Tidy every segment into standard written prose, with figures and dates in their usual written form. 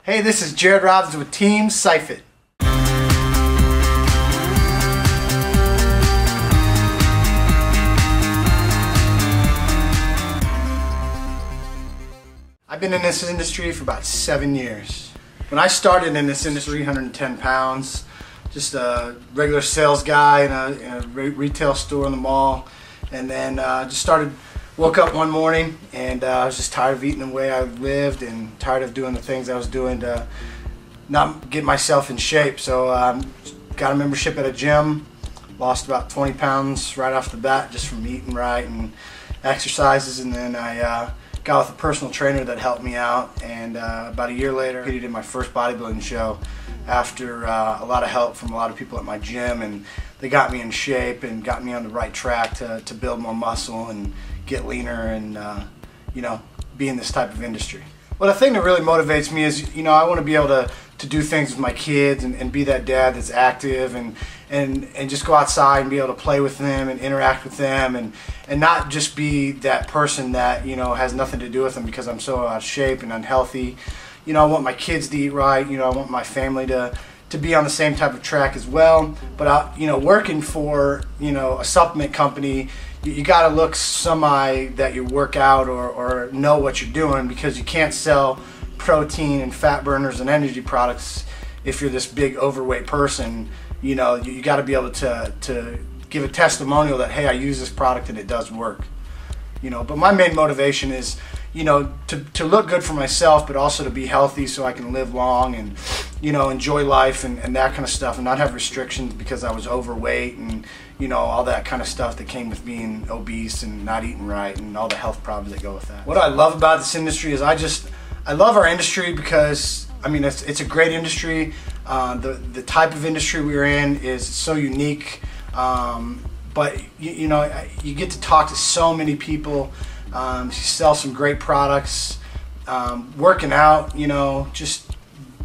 Hey, this is Jared Robbins with Team Syfit. I've been in this industry for about 7 years. When I started in this industry, 310 pounds, just a regular sales guy in a retail store in the mall, and then woke up one morning and I was just tired of eating the way I lived and tired of doing the things I was doing to not get myself in shape. So got a membership at a gym, lost about 20 pounds right off the bat just from eating right and exercises, and then I got with a personal trainer that helped me out, and about a year later I competed in my first bodybuilding show after a lot of help from a lot of people at my gym, and they got me in shape and got me on the right track to build more muscle and get leaner and be in this type of industry. Well, the thing that really motivates me is, I want to be able to do things with my kids and be that dad that's active and just go outside and be able to play with them and interact with them and not just be that person that has nothing to do with them because I'm so out of shape and unhealthy. I want my kids to eat right. I want my family to be on the same type of track as well. But working for a supplement company, you got to look that you work out or know what you're doing, because you can't sell protein and fat burners and energy products if you're this big overweight person. You got to be able to give a testimonial that, hey, I use this product and it does work. But my main motivation is to look good for myself, but also to be healthy so I can live long and enjoy life and that kind of stuff, and not have restrictions because I was overweight and all that kind of stuff that came with being obese and not eating right and all the health problems that go with that. What I love about this industry is I love our industry because it's a great industry. The type of industry we're in is so unique, but you get to talk to so many people. You sell some great products, working out, just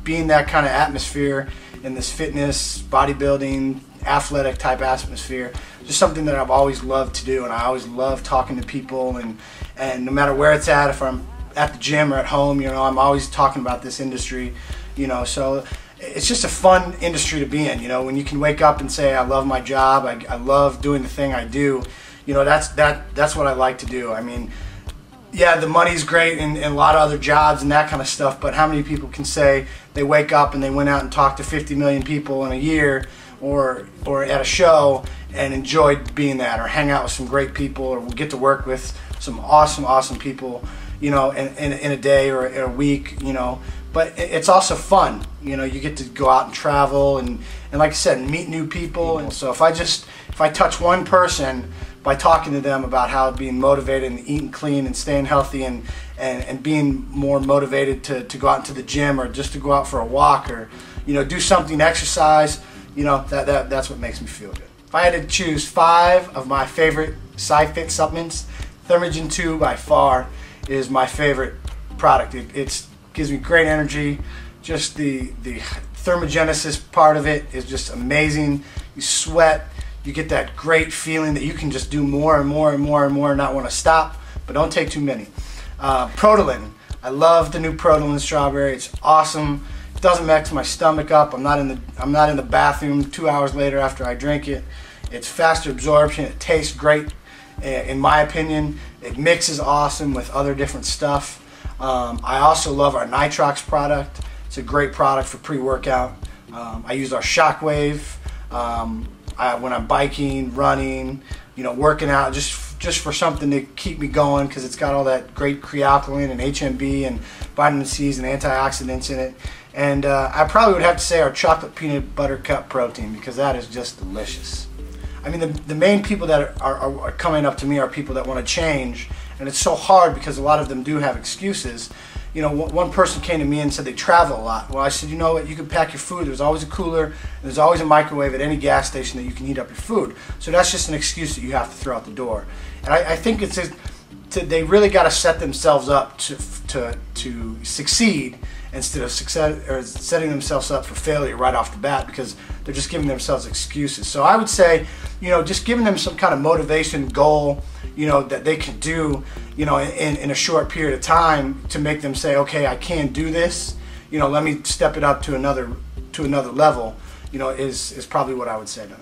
being that kind of atmosphere in this fitness, bodybuilding, athletic type atmosphere, just something that I've always loved to do, and I always love talking to people, and no matter where it's at, if I'm at the gym or at home, I'm always talking about this industry, so it's just a fun industry to be in, when you can wake up and say, I love my job, I love doing the thing I do. That's what I like to do. Yeah, the money's great and a lot of other jobs and that kind of stuff, but how many people can say they wake up and they went out and talked to 50 million people in a year or at a show and enjoyed being that, or hang out with some great people, or get to work with some awesome people, in a day or in a week, but it's also fun. You get to go out and travel and like I said, meet new people. And so if I touch one person by talking to them about how being motivated and eating clean and staying healthy and being more motivated to go out into the gym or just to go out for a walk or do something, exercise, that's what makes me feel good. If I had to choose 5 of my favorite Syfit supplements, Thermogen 2 by far is my favorite product. It gives me great energy. Just the thermogenesis part of it is just amazing. You sweat. You get that great feeling that you can just do more and more and more and more and not want to stop, but don't take too many. Protolin. I love the new Protolin strawberry. It's awesome. It doesn't mess my stomach up. I'm not in the bathroom 2 hours later after I drink it. It's faster absorption. It tastes great, in my opinion. It mixes awesome with other different stuff. I also love our Nitrox product. It's a great product for pre-workout. I use our Shockwave. When I'm biking, running, working out, just for something to keep me going, because it's got all that great creatinine and HMB and vitamin C's and antioxidants in it. And I probably would have to say our chocolate peanut butter cup protein, because that is just delicious. The main people that are coming up to me are people that want to change, and it's so hard because a lot of them do have excuses. One person came to me and said they travel a lot. Well, I said, you know what, you can pack your food. There's always a cooler, and there's always a microwave at any gas station that you can heat up your food. So that's just an excuse that you have to throw out the door. And I think they really got to set themselves up to succeed instead of setting themselves up for failure right off the bat, because they're just giving themselves excuses. So I would say, just giving them some kind of motivation goal, that they can do, in a short period of time to make them say, okay, I can do this. let me step it up to another level, is probably what I would say to them.